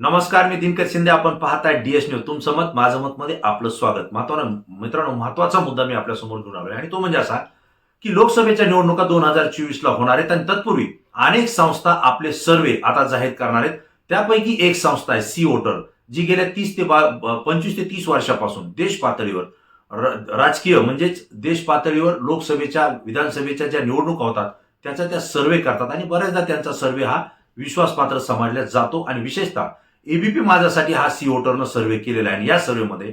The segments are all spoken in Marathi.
नमस्कार, मी दिनकर शिंदे. आपण पाहताय डीएस न्यूज. तुमचं मत माझं मत मध्ये आपलं स्वागत. मित्रांनो, महत्वाचा मुद्दा मी आपल्या समोर घेऊन आलोय आणि तो म्हणजे असा की लोकसभेच्या निवडणुका 2024 ला होणार आहेत आणि तत्पूर्वी अनेक संस्था आपले सर्वे आता जाहीर करणार आहेत. त्यापैकी एक संस्था आहे सी वोटर, जी गेल्या 25 ते 30 वर्षापासून देश पातळीवर राजकीय म्हणजेच देश पातळीवर लोकसभेच्या विधानसभेच्या ज्या निवडणुका होतात त्याचा त्या सर्वे करतात आणि बऱ्याचदा त्यांचा सर्वे हा विश्वासपात्र समजला जातो. आणि विशेषतः एबीपी माझ्यासाठी हा सी वोटरनं सर्वे केलेला आहे आणि या सर्वेमध्ये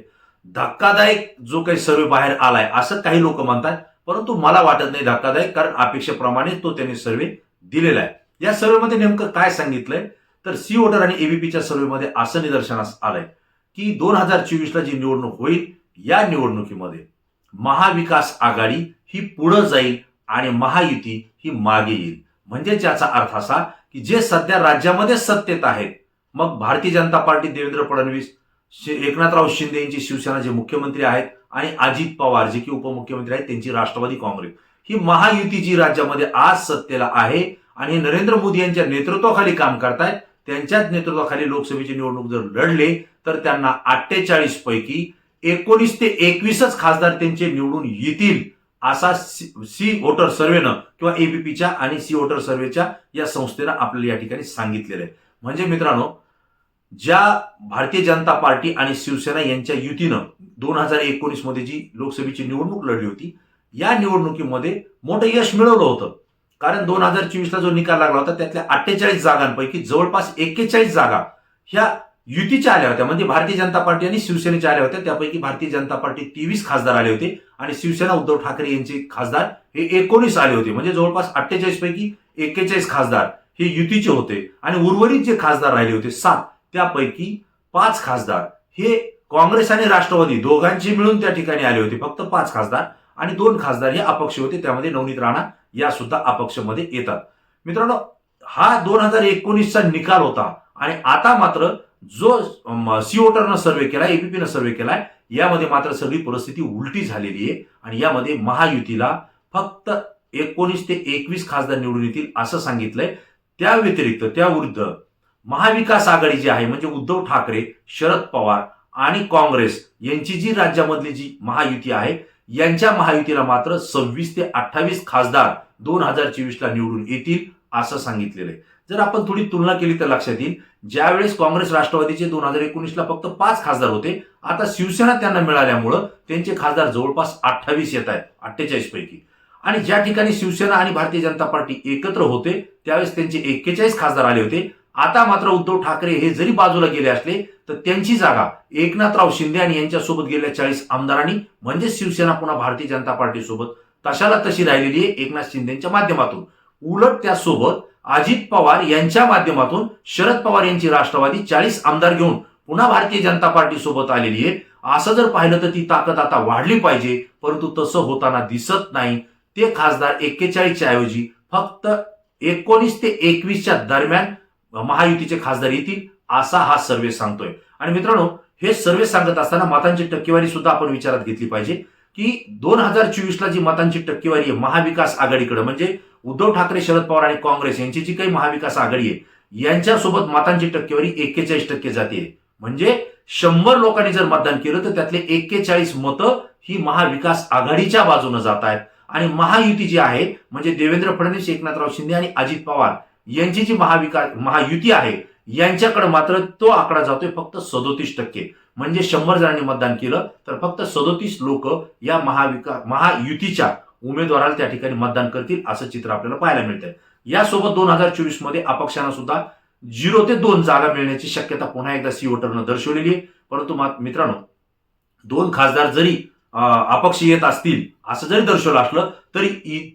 धक्कादायक जो काही सर्वे बाहेर आलाय असं काही लोक म्हणतात, परंतु मला वाटत नाही धक्कादायक, कारण अपेक्षेप्रमाणे तो त्यांनी सर्वे दिलेला आहे. या सर्वेमध्ये नेमकं काय सांगितलंय तर सी वोटर आणि एबीपीच्या सर्वेमध्ये असं निदर्शनास आलंय की 2024 ला जी निवडणूक होईल या निवडणुकीमध्ये महाविकास आघाडी ही पुढे जाईल आणि महायुती ही मागे येईल. म्हणजे याचा अर्थ असा की जे सध्या राज्यामध्ये सत्तेत आहेत, मग भारतीय जनता पार्टी देवेंद्र फडणवीस, एकनाथराव शिंदे यांची शिवसेना जे मुख्यमंत्री आहेत आणि अजित पवार जे की उपमुख्यमंत्री आहेत त्यांची राष्ट्रवादी काँग्रेस, ही महायुती जी राज्यामध्ये आज सत्तेला आहे आणि नरेंद्र मोदी यांच्या नेतृत्वाखाली काम करतायत, त्यांच्याच नेतृत्वाखाली लोकसभेची निवडणूक जर लढले तर त्यांना 48 पैकी 19 ते 21च खासदार त्यांचे निवडून येतील, असा सी वोटर सर्वेनं किंवा एबीपीच्या आणि सी वोटर सर्वेच्या या संस्थेनं आपल्याला या ठिकाणी सांगितलेलं आहे. म्हणजे मित्रांनो, ज्या भारतीय जनता पार्टी आणि शिवसेना यांच्या युतीनं 2019 मध्ये जी लोकसभेची निवडणूक लढली होती, या निवडणुकीमध्ये मोठं यश मिळवलं होतं. कारण 2024 ला जो निकाल लागला होता त्यातल्या 48 जागांपैकी जवळपास 41 जागा ह्या युतीच्या आल्या होत्या, म्हणजे भारतीय जनता पार्टी आणि शिवसेनेच्या आल्या होत्या. त्यापैकी भारतीय जनता पार्टी 23 खासदार आले होते आणि शिवसेना उद्धव ठाकरे यांचे खासदार हे 19 आले होते. म्हणजे जवळपास 48 पैकी 41 खासदार हे युतीचे होते आणि उर्वरित जे खासदार राहिले होते 7, त्यापैकी 5 खासदार हे काँग्रेस आणि राष्ट्रवादी दोघांचे मिळून त्या ठिकाणी आले होते. फक्त 5 खासदार आणि 2 खासदार हे अपक्ष होते, त्यामध्ये नवनीत राणा या सुद्धा अपक्षमध्ये येतात. मित्रांनो, हा 2019चा निकाल होता आणि आता मात्र जो सी वोटरनं सर्वे केलाय, एबीपीनं सर्वे केलाय, यामध्ये मात्र सगळी परिस्थिती उलटी झालेली आहे आणि यामध्ये महायुतीला फक्त 19 ते 21 खासदार निवडून येतील असं सांगितलंय. त्या व्यतिरिक्त त्याविरुद्ध महाविकास आघाडी जी आहे, म्हणजे उद्धव ठाकरे, शरद पवार आणि काँग्रेस यांची जी राज्यामधली जी महायुती आहे, यांच्या महायुतीला मात्र 26 ते 28 खासदार 2024 ला निवडून येतील असं सांगितलेलं आहे. जर आपण थोडी तुलना केली तर लक्षात येईल, ज्यावेळेस काँग्रेस राष्ट्रवादीचे 2019 ला फक्त 5 खासदार होते, आता शिवसेना त्यांना मिळाल्यामुळं त्यांचे खासदार जवळपास 28 येत आहेत 48 पैकी. आणि ज्या ठिकाणी शिवसेना आणि भारतीय जनता पार्टी एकत्र होते त्यावेळेस त्यांचे 41 खासदार आले होते. आता मात्र उद्धव ठाकरे हे जरी बाजूला गेले असले तर त्यांची जागा एकनाथराव शिंदे आणि यांच्यासोबत गेलेल्या 40 आमदारांनी, म्हणजे शिवसेना पुन्हा भारतीय जनता पार्टी सोबत तशाला तशी राहिलेली आहे एकनाथ शिंदेच्या माध्यमातून. उलट त्यासोबत अजित पवार यांच्या माध्यमातून शरद पवार यांची राष्ट्रवादी 40 आमदार घेऊन पुन्हा भारतीय जनता पार्टी सोबत आलेली आहे. असं जर पाहिलं तर ती ताकद आता वाढली पाहिजे, परंतु तसं होताना दिसत नाही. ते खासदार 41च्या ऐवजी फक्त 19 ते 21च्या दरम्यान महायुतीचे खासदार येतील असा हा सर्वे सांगतोय. आणि मित्रांनो, हे सर्वे सांगत असताना मतांची टक्केवारी सुद्धा आपण विचारात घेतली पाहिजे की 2024 ला जी मतांची टक्केवारी आहे महाविकास आघाडीकडे, म्हणजे उद्धव ठाकरे, शरद पवार आणि काँग्रेस यांची जी काही महाविकास आघाडी आहे, यांच्यासोबत मतांची टक्केवारी 41% जाते. म्हणजे 100 लोकांनी जर मतदान केलं तर त्यातले 41 मतं ही महाविकास आघाडीच्या बाजूने जात आहेत. आणि महायुती जी आहे, म्हणजे देवेंद्र फडणवीस, एकनाथराव शिंदे आणि अजित पवार यांची जी महायुती आहे, यांच्याकडे मात्र तो आकडा जातोय फक्त 37%. म्हणजे 100 जणांनी मतदान केलं तर फक्त 37 लोक या महायुतीच्या उमेदवाराला त्या ठिकाणी मतदान करतील असं चित्र आपल्याला पाहायला मिळतंय. यासोबत 2024 मध्ये अपक्षांना सुद्धा 0 ते 2 जागा मिळण्याची शक्यता पुन्हा एकदा सी वोटरनं दर्शवलेली आहे. परंतु मित्रांनो, 2 खासदार जरी अपक्ष येत असतील असं जरी दर्शवलं असलं तरी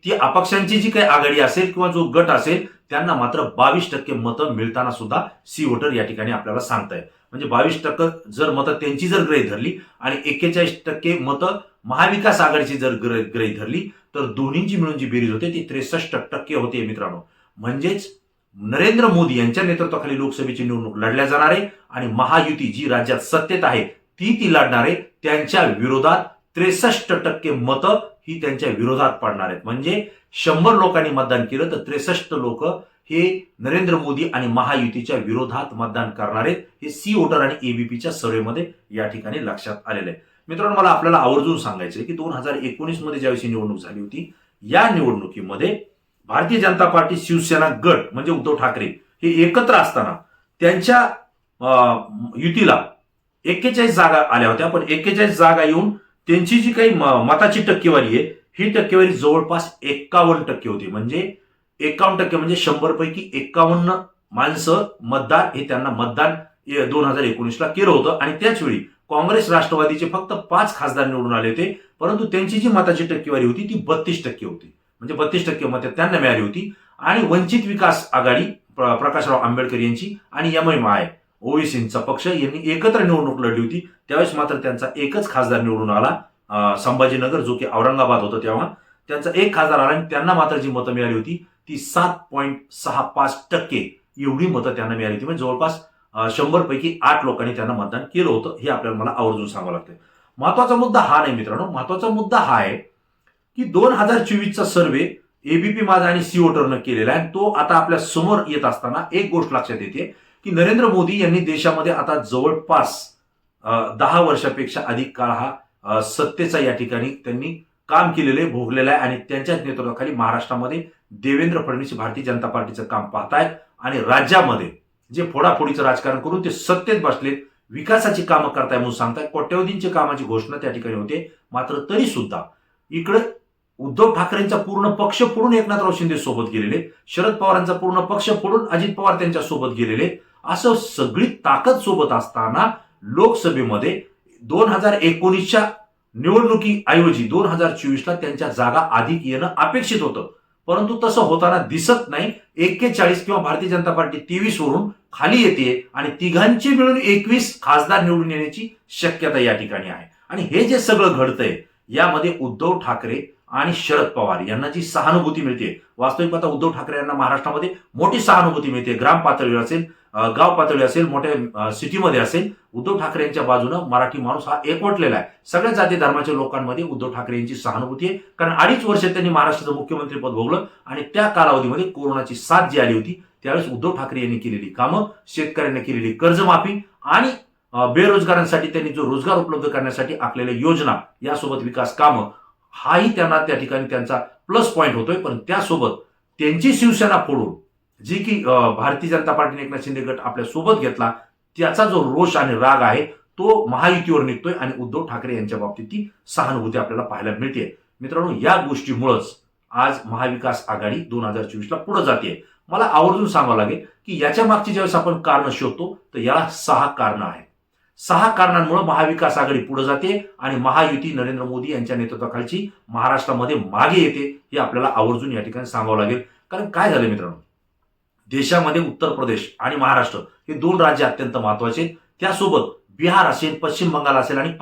ती अपक्षांची जी काही आघाडी असेल किंवा जो गट असेल त्यांना मात्र 22% मतं मिळताना सुद्धा सी वोटर या ठिकाणी आपल्याला सांगताय. म्हणजे 22% जर मतं त्यांची जर गृहीत धरली आणि 41% मतं महाविकास आघाडीची जर गृहीत धरली तर दोन्हींची मिळून जी बेरीज होते ती 63% होते मित्रांनो. म्हणजेच नरेंद्र मोदी यांच्या नेतृत्वाखाली लोकसभेची निवडणूक लढल्या जाणार आहे आणि महायुती जी राज्यात सत्तेत आहे ती लढणार आहे. त्यांच्या विरोधात 63% मतं ही त्यांच्या विरोधात पडणार आहेत. म्हणजे 100 लोकांनी मतदान केलं तर 63 लोक हे नरेंद्र मोदी आणि महायुतीच्या विरोधात मतदान करणारे हे सी वोटर आणि एबीपीच्या सर्वेमध्ये या ठिकाणी लक्षात आलेले आहे. मित्रांनो, मला आपल्याला आवर्जून सांगायचंय की 2019 मध्ये ज्यावेळी निवडणूक झाली होती, या निवडणुकीमध्ये भारतीय जनता पार्टी शिवसेना गट म्हणजे उद्धव ठाकरे हे एकत्र असताना त्यांच्या युतीला 41 जागा आल्या होत्या. पण 41 जागा येऊन त्यांची जी काही मताची टक्केवारी आहे, ही टक्केवारी जवळपास 51% होती. म्हणजे 51% म्हणजे 100 पैकी 51 माणसं मतदार हे त्यांना मतदान 2019ला केलं होतं. आणि त्याच वेळी काँग्रेस राष्ट्रवादीचे फक्त 5 खासदार निवडून आले होते, परंतु त्यांची जी मताची टक्केवारी होती ती 32% होती. म्हणजे 32% मतं त्यांना मिळाली होती. आणि वंचित विकास आघाडी प्रकाशराव आंबेडकर यांची आणि एमआय ओवेसींचा पक्ष यांनी एकत्र निवडणूक लढली होती. त्यावेळेस मात्र त्यांचा एकच खासदार निवडून आला, संभाजीनगर, जो की औरंगाबाद होतं. तेव्हा त्यांचा एक खासदार आला आणि त्यांना मात्र जी मतं मिळाली होती ती 7.65% एवढी मतं त्यांना मिळाली होती. म्हणजे जवळपास 100 पैकी 8 लोकांनी त्यांना मतदान केलं होतं. हे आपल्याला मला आवर्जून सांगावं लागतं. महत्वाचा मुद्दा हा नाही मित्रांनो, महत्वाचा मुद्दा हा आहे की 2024चा सर्वे एबीपी माझा आणि सी वोटरनं केलेला आहे. तो आता आपल्या समोर येत असताना एक गोष्ट लक्षात येते की नरेंद्र मोदी यांनी देशामध्ये आता जवळपास 10 वर्षापेक्षा अधिक काळ हा सत्तेचा या ठिकाणी त्यांनी काम केलेले भोगलेलं आहे. आणि त्यांच्याच नेतृत्वाखाली महाराष्ट्रामध्ये देवेंद्र फडणवीस भारतीय जनता पार्टीचं काम पाहतायत आणि राज्यामध्ये जे फोडाफोडीचं राजकारण करून ते सत्तेत बसलेत, विकासाची कामं करताय म्हणून सांगताय. कोट्यवधींच्या कामाची घोषणा त्या ठिकाणी होते. मात्र तरी सुद्धा इकडे उद्धव ठाकरेंचा पूर्ण पक्ष फोडून एकनाथराव शिंदे सोबत गेलेले, शरद पवारांचा पूर्ण पक्ष फोडून अजित पवार त्यांच्या सोबत गेलेले, असं सगळी ताकद सोबत असताना लोकसभेमध्ये 2019च्या निवडणुकीऐवजी 2024ला त्यांच्या जागा अधिक येणं अपेक्षित होतं. परंतु तसं होताना दिसत नाही. 41 किंवा भारतीय जनता पार्टी 23 वरून खाली येते आणि तिघांची मिळून 21 खासदार निवडून येण्याची शक्यता या ठिकाणी आहे. आणि हे जे सगळं घडतंय यामध्ये उद्धव ठाकरे आणि शरद पवार यांना जी सहानुभूती मिळते, वास्तविक पाहता उद्धव ठाकरे यांना महाराष्ट्रामध्ये मोठी सहानुभूती मिळते. ग्राम पातळीवर असेल, गाव पातळी असेल, मोठ्या सिटीमध्ये असेल, उद्धव ठाकरे यांच्या बाजूनं मराठी माणूस हा एकवटलेला आहे. सगळ्या जाती धर्माच्या लोकांमध्ये उद्धव ठाकरे यांची सहानुभूती आहे. कारण 2.5 वर्ष त्यांनी महाराष्ट्राचं मुख्यमंत्रीपद भोगलं आणि त्या कालावधीमध्ये कोरोनाची साथ जी आली होती त्यावेळेस उद्धव ठाकरे यांनी केलेली कामं, शेतकऱ्यांना केलेली कर्जमाफी आणि बेरोजगारांसाठी त्यांनी जो रोजगार उपलब्ध करण्यासाठी आखलेल्या योजना, यासोबत विकास कामं, हाही त्यांना त्या ठिकाणी त्यांचा प्लस पॉईंट होतोय. पण त्यासोबत त्यांची शिवसेना फोडून जी की भारतीय जनता पार्टीने एकनाथ शिंदे गट आपल्या सोबत घेतला, त्याचा जो रोष आणि राग आहे तो महायुतीवर निघतोय आणि उद्धव ठाकरे यांच्या बाबतीत ती सहानुभूती आपल्याला पाहायला मिळते. मित्रांनो, या गोष्टीमुळेच आज महाविकास आघाडी 2024ला पुढे जाते. मला आवर्जून सांगावं लागेल की याच्या मागची ज्यावेळेस आपण कारण शोधतो तर याला 6 कारणं आहेत. 6 कारणांमुळे महाविकास आघाडी पुढे जाते आणि महायुती नरेंद्र मोदी यांच्या नेतृत्वाखालची महाराष्ट्रामध्ये मागे येते. हे आपल्याला आवर्जून या ठिकाणी सांगावं लागेल. कारण काय झालं मित्रांनो, देशामध्ये उत्तर प्रदेश आणि महाराष्ट्र हे 2 राज्य अत्यंत महत्वाचे आहेत. त्यासोबत बिहार असेल, पश्चिम बंगाल असेल आणि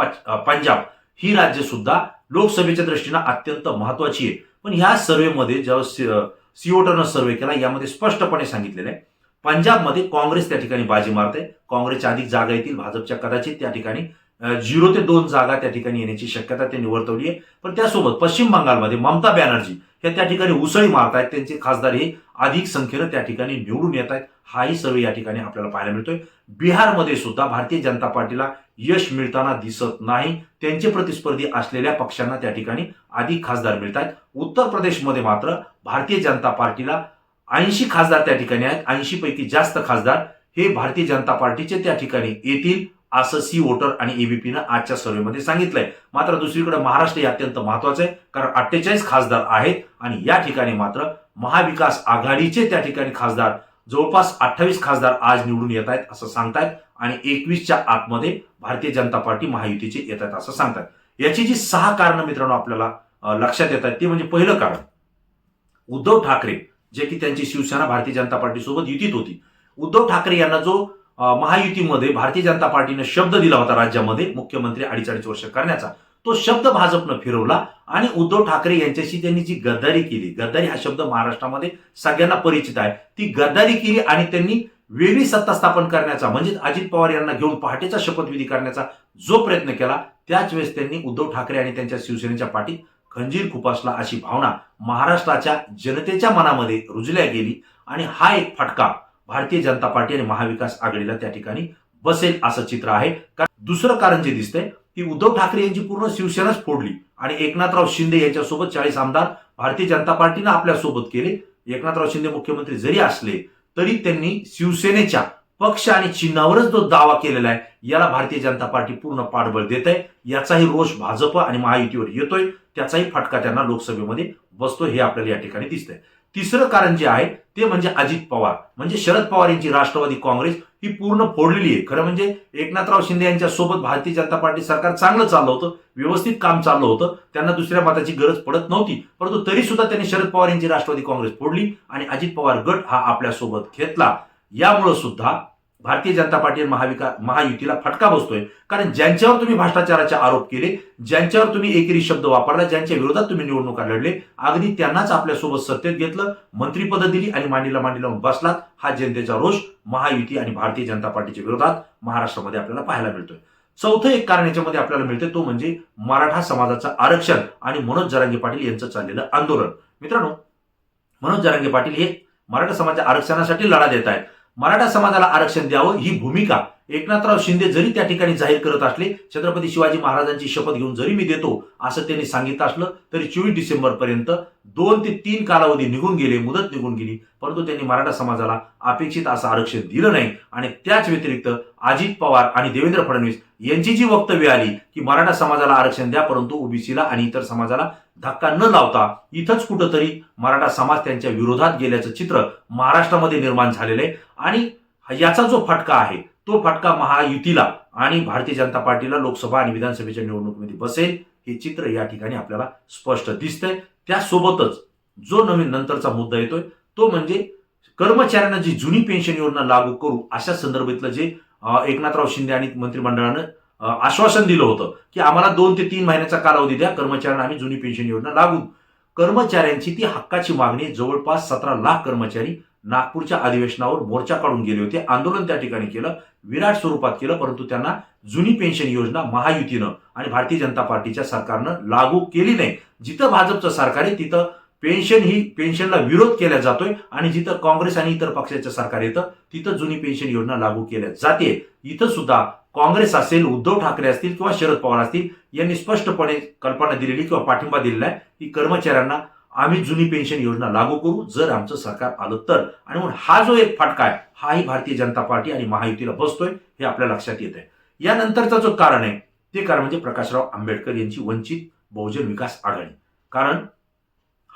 पंजाब ही राज्य सुद्धा लोकसभेच्या दृष्टीनं अत्यंत महत्वाची आहे. पण ह्या सर्वेमध्ये जेव्हा सी वोटरनं सर्वे केला, यामध्ये स्पष्टपणे सांगितलेलं आहे पंजाबमध्ये काँग्रेस त्या ठिकाणी बाजी मारते. काँग्रेसच्या अधिक जागा येतील, भाजपच्या कदाचित त्या ठिकाणी 0 ते 2 जागा त्या ठिकाणी येण्याची शक्यता त्यांनी वर्तवली आहे. पण त्यासोबत पश्चिम बंगालमध्ये ममता बॅनर्जी हे त्या ठिकाणी उसळी मारतायत. त्यांचे खासदार हे अधिक संख्येनं त्या ठिकाणी निवडून येत आहेत. हाही सर्वे या ठिकाणी आपल्याला पाहायला मिळतोय. बिहारमध्ये सुद्धा भारतीय जनता पार्टीला यश मिळताना दिसत नाही. त्यांचे प्रतिस्पर्धी असलेल्या पक्षांना त्या ठिकाणी अधिक खासदार मिळत आहेत. उत्तर प्रदेशमध्ये मात्र भारतीय जनता पार्टीला 80 खासदार त्या ठिकाणी आहेत. 80 पैकी जास्त खासदार हे भारतीय जनता पार्टीचे त्या ठिकाणी येतील, असं सी वोटर आणि एबीपीनं आजच्या सर्वेमध्ये सांगितलंय. मात्र दुसरीकडे महाराष्ट्र हे अत्यंत महत्वाचं आहे, कारण 48 खासदार आहेत आणि या ठिकाणी मात्र महाविकास आघाडीचे त्या ठिकाणी खासदार जवळपास 28 खासदार आज निवडून येत आहेत असं सांगतायत आणि 21च्या आतमध्ये भारतीय जनता पार्टी महायुतीचे येत आहेत असं सांगतात. याची जी 6 कारणं मित्रांनो आपल्याला लक्षात येत आहेत ते म्हणजे पहिलं कारण, उद्धव ठाकरे जे की त्यांची शिवसेना भारतीय जनता पार्टी सोबत युतीत होती. उद्धव ठाकरे यांना जो महायुतीमध्ये भारतीय जनता पार्टीने शब्द दिला होता राज्यामध्ये मुख्यमंत्री 2.5 वर्ष करण्याचा, तो शब्द भाजपनं फिरवला आणि उद्धव ठाकरे यांच्याशी त्यांनी जी गद्दारी केली, गद्दारी हा शब्द महाराष्ट्रामध्ये सगळ्यांना परिचित आहे, ती गद्दारी केली आणि त्यांनी वेगळी सत्ता स्थापन करण्याचा म्हणजे अजित पवार यांना घेऊन पहाटेचा शपथविधी करण्याचा जो प्रयत्न केला, त्याच वेळेस त्यांनी उद्धव ठाकरे आणि त्यांच्या शिवसेनेच्या पाठीत खंजीर खुपसला अशी भावना महाराष्ट्राच्या जनतेच्या मनामध्ये रुजल्या गेली आणि हा एक फटका भारतीय जनता पार्टी आणि महाविकास आघाडीला त्या ठिकाणी बसेल असं चित्र आहे. दुसरं कारण जे दिसतंय की उद्धव ठाकरे यांची पूर्ण शिवसेनाच फोडली आणि एकनाथराव शिंदे यांच्यासोबत 40 आमदार भारतीय जनता पार्टीनं आपल्या सोबत केले. एकनाथराव शिंदे मुख्यमंत्री जरी असले तरी त्यांनी शिवसेनेच्या पक्ष आणि चिन्हावरच जो दावा केलेला आहे याला भारतीय जनता पार्टी पूर्ण पाठबळ देत आहे. याचाही रोष भाजप आणि महायुतीवर येतोय, त्याचाही फटका त्यांना लोकसभेमध्ये बसतोय हे आपल्याला या ठिकाणी दिसतंय. तिसरं कारण जे आहे ते म्हणजे अजित पवार म्हणजे शरद पवार यांची राष्ट्रवादी काँग्रेस ही पूर्ण फोडलेली आहे. खरं म्हणजे एकनाथराव शिंदे यांच्या सोबत भारतीय जनता पार्टी सरकार चांगलं चाललं होतं, व्यवस्थित काम चाललं होतं, त्यांना दुसऱ्या मताची गरज पडत नव्हती. परंतु तरी सुद्धा त्यांनी शरद पवार यांची राष्ट्रवादी काँग्रेस फोडली आणि अजित पवार गट हा आपल्या सोबत घेतला. यामुळे सुद्धा भारतीय जनता पार्टी आणि महायुतीला फटका बसतोय. कारण ज्यांच्यावर तुम्ही भ्रष्टाचाराचे आरोप केले, ज्यांच्यावर तुम्ही एकेरी शब्द वापरला, ज्यांच्या विरोधात तुम्ही निवडणुका लढले, अगदी त्यांनाच आपल्यासोबत सत्तेत घेतलं, मंत्रिपद दिली आणि मांडीला लावून बसलात. हा जनतेचा रोष महायुती आणि भारतीय जनता पार्टीच्या विरोधात महाराष्ट्रामध्ये आपल्याला पाहायला मिळतोय. चौथं एक कारण याच्यामध्ये आपल्याला मिळते तो म्हणजे मराठा समाजाचं आरक्षण आणि मनोज जरांगे पाटील यांचं चाललेलं आंदोलन. मित्रांनो, मनोज जरांगे पाटील हे मराठा समाजाच्या आरक्षणासाठी लढा देत आहेत. मराठा समाजाला आरक्षण द्यावं ही भूमिका एकनाथराव शिंदे जरी त्या ठिकाणी जाहीर करत असले, छत्रपती शिवाजी महाराजांची शपथ घेऊन जरी मी देतो असं त्यांनी सांगितलं असलं तरी 24 डिसेंबर पर्यंत 2 ते 3 कालावधी निघून गेले, मुदत निघून गेली, परंतु त्यांनी मराठा समाजाला अपेक्षित असं आरक्षण दिलं नाही. आणि त्याच व्यतिरिक्त अजित पवार आणि देवेंद्र फडणवीस यांची जी वक्तव्य आली की मराठा समाजाला आरक्षण द्या परंतु ओबीसीला आणि इतर समाजाला धक्का न लावता, इथंच कुठंतरी मराठा समाज त्यांच्या विरोधात गेल्याचं चित्र महाराष्ट्रामध्ये निर्माण झालेलं आहे. आणि याचा जो फटका आहे तो फटका महायुतीला आणि भारतीय जनता पार्टीला लोकसभा आणि विधानसभेच्या निवडणुकीमध्ये बसेल हे चित्र या ठिकाणी आपल्याला स्पष्ट दिसतंय. त्यासोबतच जो नवीन नंतरचा मुद्दा येतोय तो म्हणजे कर्मचाऱ्यांना जी जुनी पेन्शन योजना लागू करू अशा संदर्भातलं जे एकनाथराव शिंदे आणि मंत्रिमंडळानं आश्वासन दिलं होतं की आम्हाला 2 ते 3 महिन्याचा कालावधी द्या, कर्मचाऱ्यांना आम्ही जुनी पेन्शन योजना लागू. कर्मचाऱ्यांची ती हक्काची मागणी जवळपास 17 लाख कर्मचारी नागपूरच्या अधिवेशनावर मोर्चा काढून गेले होते, आंदोलन त्या ठिकाणी केलं, विराट स्वरूपात केलं, परंतु त्यांना जुनी पेन्शन योजना महायुतीनं आणि भारतीय जनता पार्टीच्या सरकारनं लागू केली नाही. जिथं भाजपचं सरकार आहे तिथं पेन्शनला विरोध केला जातोय आणि जिथं काँग्रेस आणि इतर पक्षाचं सरकार येतं तिथं जुनी पेन्शन योजना लागू केल्या जाते. इथं सुद्धा काँग्रेस असेल, उद्धव ठाकरे असतील किंवा शरद पवार असतील यांनी स्पष्टपणे कल्पना दिलेली किंवा पाठिंबा दिलेला आहे की कर्मचाऱ्यांना आम्ही जुनी पेन्शन योजना लागू करू जर आमचं सरकार आलं तर. आणि म्हणून हा जो एक फटका आहे हाही भारतीय जनता पार्टी आणि महायुतीला बसतोय हे आपल्या लक्षात येत आहे. यानंतरचा जो कारण आहे ते कारण म्हणजे प्रकाशराव आंबेडकर यांची वंचित बहुजन विकास आघाडी. कारण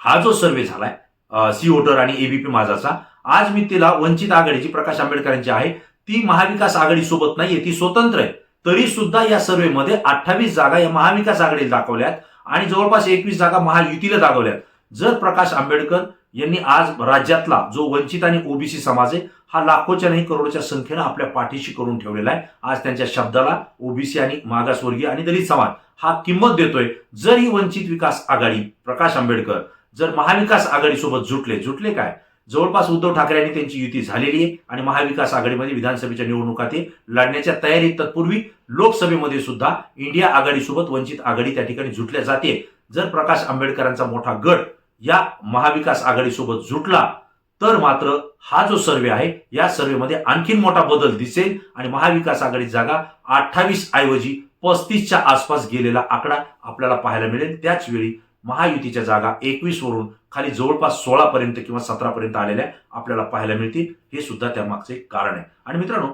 हा जो सर्व्हे झालाय सी वोटर आणि एबीपी माझाचा, आज मी तिला वंचित आघाडीची प्रकाश आंबेडकरांची आहे ती महाविकास आघाडी सोबत नाहीये, ती स्वतंत्र आहे. तरी सुद्धा या सर्व्हेमध्ये 28 जागा या महाविकास आघाडीला दाखवल्यात आणि जवळपास 21 जागा महायुतीला दाखवल्यात. जर प्रकाश आंबेडकर यांनी आज राज्यातला जो वंचित आणि ओबीसी समाज आहे हा लाखोच्या नाही करोडोच्या संख्येनं आपल्या पाठीशी करून ठेवलेला आहे. आज त्यांच्या शब्दाला ओबीसी आणि मागासवर्गीय आणि दलित समाज हा किंमत देतोय. जर ही वंचित विकास आघाडी प्रकाश आंबेडकर जर महाविकास आघाडीसोबत जुटले काय, जवळपास उद्धव ठाकरे यांनी त्यांची युती झालेली आहे आणि महाविकास आघाडीमध्ये विधानसभेच्या निवडणुका ते लढण्याच्या तयारीत. तत्पूर्वी लोकसभेमध्ये सुद्धा इंडिया आघाडीसोबत वंचित आघाडी त्या ठिकाणी जुटल्या जाते. जर प्रकाश आंबेडकरांचा मोठा गट या महाविकास आघाडीसोबत जुटला तर मात्र हा जो सर्वे आहे या सर्वेमध्ये आणखीन मोठा बदल दिसेल आणि महाविकास आघाडी जागा 28 ऐवजी 35च्या आसपास गेलेला आकडा आपल्याला पाहायला मिळेल. त्याच वेळी महायुतीच्या जागा 21 वरून खाली जवळपास 16 पर्यंत किंवा 17 पर्यंत आलेल्या आपल्याला पाहायला मिळतील. हे सुद्धा त्यामागचे कारण आहे. आणि मित्रांनो,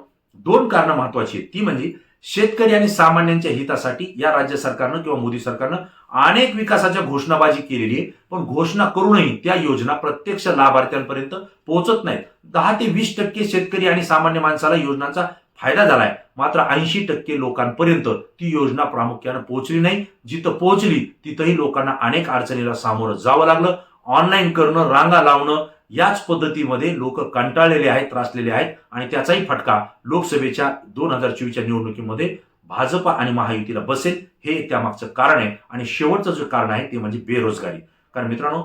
2 कारणं महत्वाची आहेत. ती म्हणजे शेतकरी आणि सामान्यांच्या हितासाठी या राज्य सरकारनं किंवा मोदी सरकारनं अनेक विकासाच्या घोषणाबाजी केलेली आहे, पण घोषणा करूनही त्या योजना प्रत्यक्ष लाभार्थ्यांपर्यंत पोहोचत नाहीत. 10 ते 20% शेतकरी आणि सामान्य माणसाला योजनांचा फायदा झालाय, मात्र 80% लोकांपर्यंत ती योजना प्रामुख्यानं पोहोचली नाही. जिथं पोहोचली तिथंही लोकांना अनेक अडचणीला सामोरं जावं लागलं. ऑनलाईन करणं, रांगा लावणं याच पद्धतीमध्ये लोक कंटाळलेले आहेत, त्रासलेले आहेत आणि त्याचाही फटका लोकसभेच्या 2024च्या निवडणुकीमध्ये भाजप आणि महायुतीला बसेल. हे त्यामागचं कारण आहे. आणि शेवटचं जे कारण आहे ते म्हणजे बेरोजगारी. कारण मित्रांनो,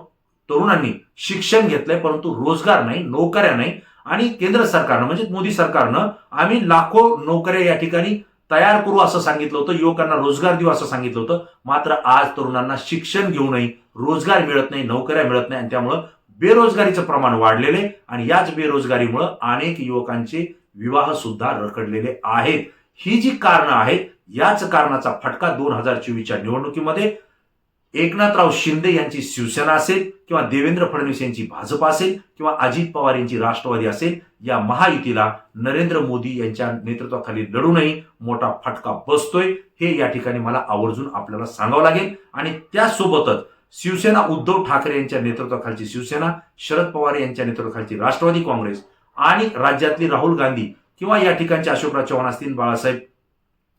तरुणांनी शिक्षण घेतलंय परंतु रोजगार नाही, नोकऱ्या नाही. आणि केंद्र सरकारनं म्हणजे मोदी सरकारनं आम्ही लाखो नोकऱ्या या ठिकाणी तयार करू असं सांगितलं होतं, युवकांना रोजगार देऊ असं सांगितलं होतं. मात्र आज तरुणांना शिक्षण घेऊनही रोजगार मिळत नाही, नोकऱ्या मिळत नाही आणि त्यामुळं बेरोजगारीचं प्रमाण वाढलेले आणि याच बेरोजगारीमुळे अनेक युवकांचे विवाह सुद्धा रखडलेले आहेत. ही जी कारणं आहेत, याच कारणाचा फटका 2024च्या निवडणुकीमध्ये एकनाथराव शिंदे यांची शिवसेना असेल किंवा देवेंद्र फडणवीस यांची भाजप असेल किंवा अजित पवार यांची राष्ट्रवादी असेल, या महायुतीला नरेंद्र मोदी यांच्या नेतृत्वाखाली लढूनही मोठा फटका बसतोय. हे या ठिकाणी मला आवर्जून आपल्याला सांगावं लागेल. आणि त्यासोबतच शिवसेना उद्धव ठाकरे यांच्या नेतृत्वाखालची शिवसेना, शरद पवार यांच्या नेतृत्वाखालची राष्ट्रवादी काँग्रेस आणि राज्यातली राहुल गांधी किंवा या ठिकाणचे अशोकराव चव्हाण असतील, बाळासाहेब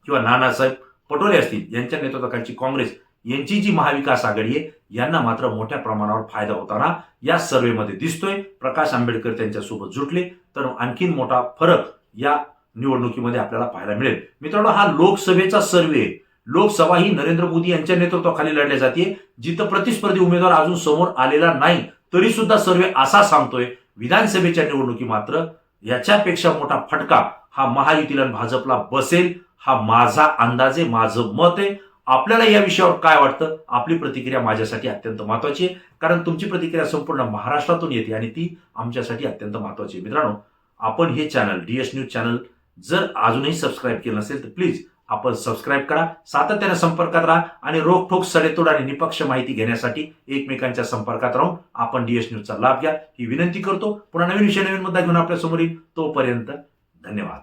किंवा नानासाहेब पटोले असतील यांच्या नेतृत्वाखालची काँग्रेस यांची जी महाविकास आघाडी आहे, यांना मात्र मोठ्या प्रमाणावर फायदा होताना या सर्व्हेमध्ये दिसतोय. प्रकाश आंबेडकर त्यांच्यासोबत जुटले तर आणखीन मोठा फरक या निवडणुकीमध्ये आपल्याला पाहायला मिळेल. मित्रांनो, हा लोकसभेचा सर्व्हे आहे. लोकसभा ही नरेंद्र मोदी यांच्या नेतृत्वाखाली लढल्या जाते, जिथं प्रतिस्पर्धी उमेदवार अजून समोर आलेला नाही, तरी सुद्धा सर्व्हे असा सांगतोय. विधानसभेच्या निवडणुकी मात्र याच्यापेक्षा मोठा फटका हा महायुतीला आणि भाजपला बसेल, हा माझा अंदाज आहे, माझं मत आहे. आपल्याला या विषयावर काय वाटतं? आपली प्रतिक्रिया माझ्यासाठी अत्यंत महत्वाची आहे, कारण तुमची प्रतिक्रिया संपूर्ण महाराष्ट्रातून येते आणि ती आमच्यासाठी अत्यंत महत्वाची आहे. मित्रांनो, आपण हे चॅनल DS न्यूज चॅनल जर अजूनही सबस्क्राईब केलं नसेल तर प्लीज आपण सबस्क्राईब करा, सातत्याने संपर्कात राहा आणि रोखठोक सडेतोड आणि निपक्ष माहिती घेण्यासाठी एकमेकांच्या संपर्कात राहून आपण DS न्यूजचा लाभ घ्या ही विनंती करतो. पुन्हा नवीन विषय, नवीन मुद्दा घेऊन आपल्या समोर येईल. तोपर्यंत धन्यवाद.